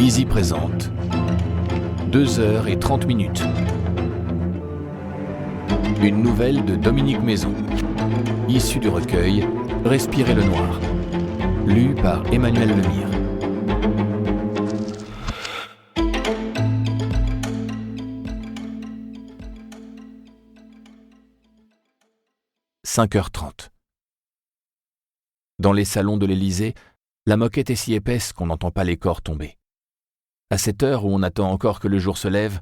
Easy présente 2h30. Une nouvelle de Dominique Maison, issue du recueil Respirer le noir, lu par Emmanuel Lemire. « 5h30. Dans les salons de l'Élysée, la moquette est si épaisse qu'on n'entend pas les corps tomber. À cette heure où on attend encore que le jour se lève,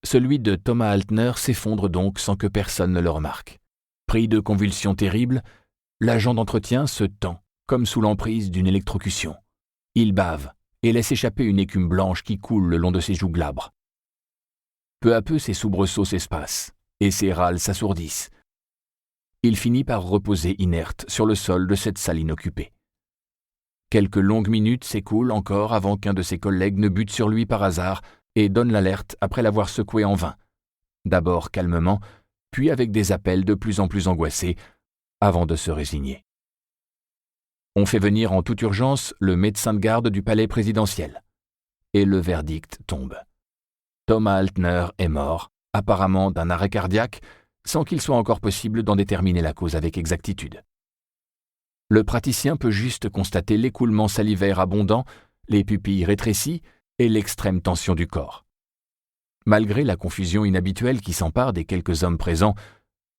celui de Thomas Altner s'effondre donc sans que personne ne le remarque. Pris de convulsions terribles, l'agent d'entretien se tend, comme sous l'emprise d'une électrocution. Il bave et laisse échapper une écume blanche qui coule le long de ses joues glabres. Peu à peu, ses soubresauts s'espacent et ses râles s'assourdissent. Il finit par reposer inerte sur le sol de cette salle inoccupée. Quelques longues minutes s'écoulent encore avant qu'un de ses collègues ne bute sur lui par hasard et donne l'alerte après l'avoir secoué en vain. D'abord calmement, puis avec des appels de plus en plus angoissés, avant de se résigner. On fait venir en toute urgence le médecin de garde du palais présidentiel. Et le verdict tombe. Thomas Altner est mort, apparemment d'un arrêt cardiaque, sans qu'il soit encore possible d'en déterminer la cause avec exactitude. Le praticien peut juste constater l'écoulement salivaire abondant, les pupilles rétrécies et l'extrême tension du corps. Malgré la confusion inhabituelle qui s'empare des quelques hommes présents,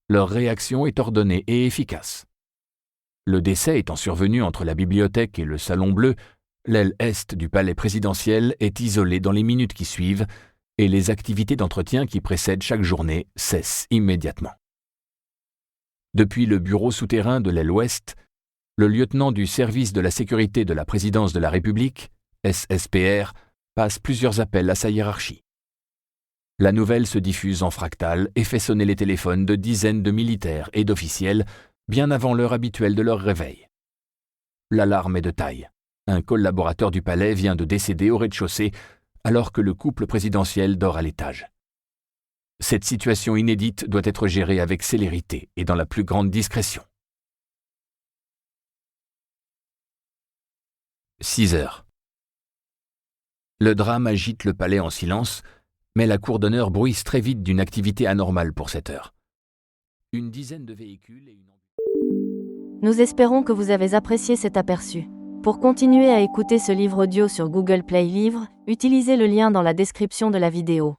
leur réaction est ordonnée et efficace. Le décès étant survenu entre la bibliothèque et le salon bleu, l'aile est du palais présidentiel est isolée dans les minutes qui suivent et les activités d'entretien qui précèdent chaque journée cessent immédiatement. Depuis le bureau souterrain de l'aile ouest, le lieutenant du service de la sécurité de la présidence de la République, SSPR, passe plusieurs appels à sa hiérarchie. La nouvelle se diffuse en fractal et fait sonner les téléphones de dizaines de militaires et d'officiels bien avant l'heure habituelle de leur réveil. L'alarme est de taille. Un collaborateur du palais vient de décéder au rez-de-chaussée alors que le couple présidentiel dort à l'étage. Cette situation inédite doit être gérée avec célérité et dans la plus grande discrétion. 6h. Le drame agite le palais en silence, mais la cour d'honneur bruisse très vite d'une activité anormale pour cette heure. Une dizaine de véhicules et une... Nous espérons que vous avez apprécié cet aperçu. Pour continuer à écouter ce livre audio sur Google Play Livres, utilisez le lien dans la description de la vidéo.